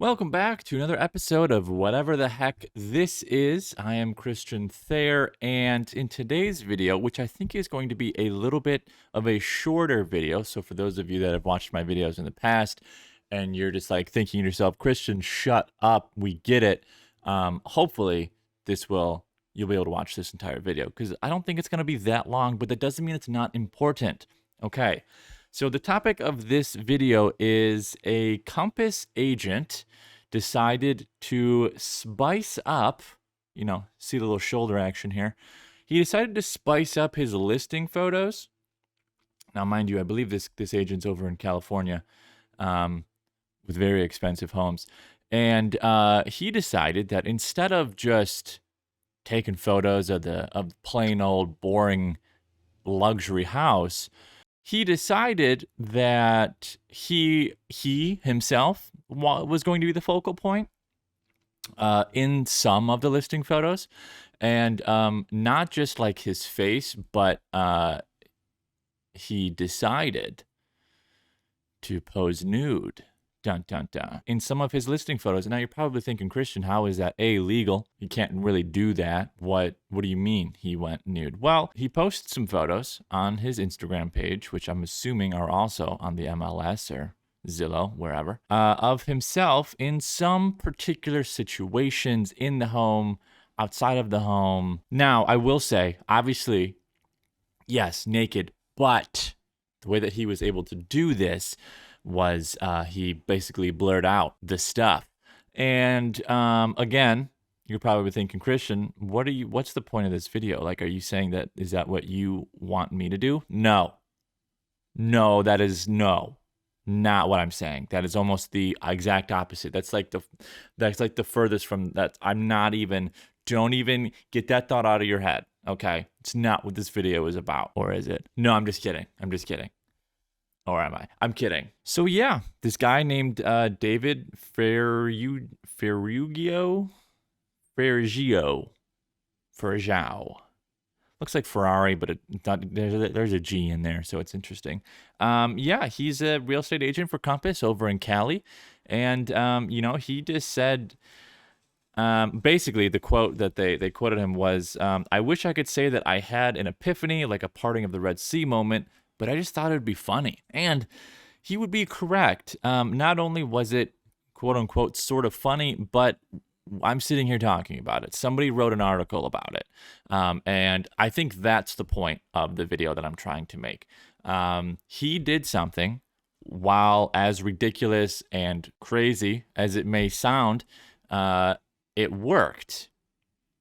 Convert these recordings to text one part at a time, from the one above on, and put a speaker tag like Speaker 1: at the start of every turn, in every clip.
Speaker 1: Welcome back to another episode of whatever the heck this is. I am Christian Thayer, and in today's video, which I think is going to be a little bit of a shorter video, so for those of you that have watched my videos in the past and you're just like thinking to yourself, Christian, shut up, we get it. Hopefully you'll be able to watch this entire video because I don't think it's going to be that long, but that doesn't mean it's not important. Okay. So the topic of this video is a Compass agent decided to spice up, see the little shoulder action here. He decided to spice up his listing photos. Now, mind you, I believe this agent's over in California with very expensive homes. And he decided that instead of just taking photos of the plain old boring luxury house, he decided that he himself was going to be the focal point in some of the listing photos, and not just like his face, but he decided to pose nude. Dun, dun, dun. In some of his listing photos. And now you're probably thinking, Christian, how is that legal? You can't really do that. What do you mean he went nude? Well, he posted some photos on his Instagram page, which I'm assuming are also on the MLS or Zillow, wherever, of himself in some particular situations in the home, outside of the home. Now, I will say, obviously, yes, naked, but the way that he was able to do this was he basically blurred out the stuff. And again, you're probably thinking, Christian, what's the point of this video? Like, are you saying is that what you want me to do? No, that is not what I'm saying. That is almost the exact opposite. That's like the furthest from that. Don't even get that thought out of your head. Okay. It's not what this video is about. Or is it? No, I'm just kidding. Or am I? I'm kidding. So yeah, this guy named David Ferrugio. Looks like Ferrari, but there's a G in there, so it's interesting. Yeah, he's a real estate agent for Compass over in Cali, and he just said. Basically, the quote that they quoted him was, I wish I could say that I had an epiphany, like a parting of the Red Sea moment, but I just thought it would be funny. And he would be correct. Not only was it, quote unquote, sort of funny, but I'm sitting here talking about it. Somebody wrote an article about it. And I think that's the point of the video that I'm trying to make. He did something, while as ridiculous and crazy as it may sound, it worked.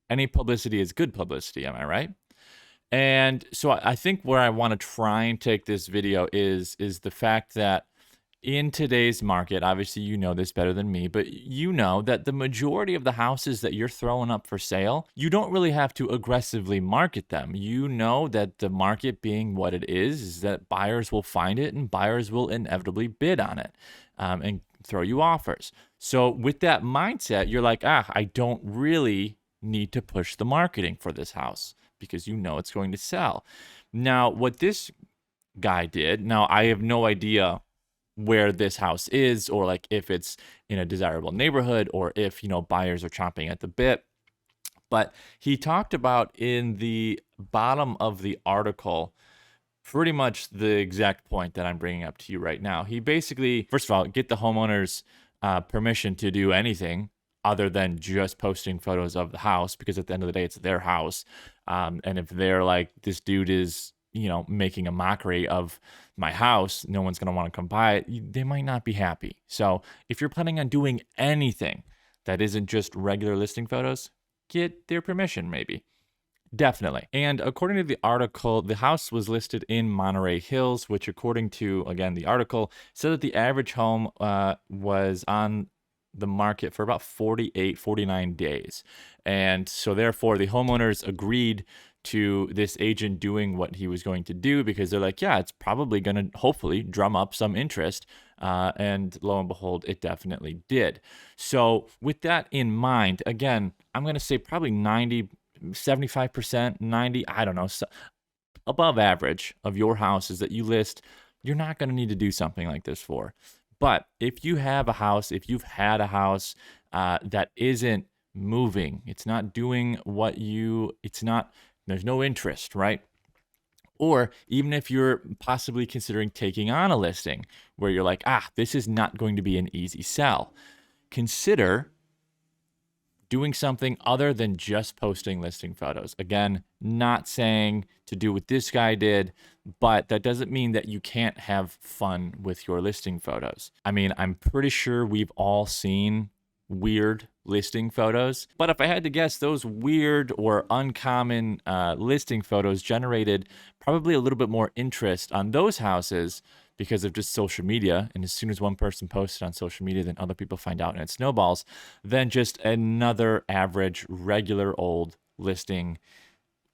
Speaker 1: Any publicity is good publicity, am I right? And so I think where I want to try and take this video is the fact that in today's market, obviously you know this better than me, but you know that the majority of the houses that you're throwing up for sale, you don't really have to aggressively market them. You know that the market being what it is that buyers will find it and buyers will inevitably bid on it and throw you offers. So with that mindset, you're like, I don't really need to push the marketing for this house because you know it's going to sell. Now, what this guy did, now I have no idea where this house is or like if it's in a desirable neighborhood or if, buyers are chomping at the bit. But he talked about in the bottom of the article pretty much the exact point that I'm bringing up to you right now. He basically, first of all, get the homeowners permission to do anything other than just posting photos of the house, because at the end of the day, it's their house. And if they're like, this dude is, making a mockery of my house, no one's going to want to come by it, they might not be happy. So if you're planning on doing anything that isn't just regular listing photos, get their permission maybe. Definitely. And according to the article, the house was listed in Monterey Hills, which according to, again, the article, said that the average home was on the market for about 49 days. And so therefore the homeowners agreed to this agent doing what he was going to do because they're like, yeah, it's probably going to hopefully drum up some interest. And lo and behold, it definitely did. So with that in mind, again, I'm going to say probably 75%, 90, I don't know, so above average of your houses that you list, you're not going to need to do something like this for. But if you have a house, if you've had a house that isn't moving, it's not doing what you, it's not, there's no interest, right? Or even if you're possibly considering taking on a listing where you're like, this is not going to be an easy sell, consider doing something other than just posting listing photos. Again, not saying to do what this guy did, but that doesn't mean that you can't have fun with your listing photos. I mean, I'm pretty sure we've all seen weird listing photos, but if I had to guess, those weird or uncommon listing photos generated probably a little bit more interest on those houses because of just social media. And as soon as one person posts it on social media, then other people find out and it snowballs, than just another average, regular old listing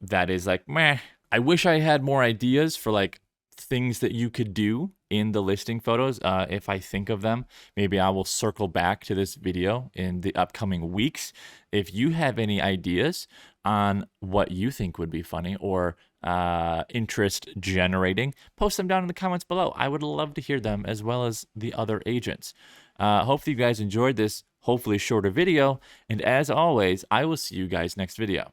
Speaker 1: that is like, meh. I wish I had more ideas for like things that you could do in the listing photos. If I think of them, maybe I will circle back to this video in the upcoming weeks. If you have any ideas on what you think would be funny or interest generating, post them down in the comments below. I would love to hear them, as well as the other agents. Hopefully you guys enjoyed this, hopefully shorter video. And as always, I will see you guys next video.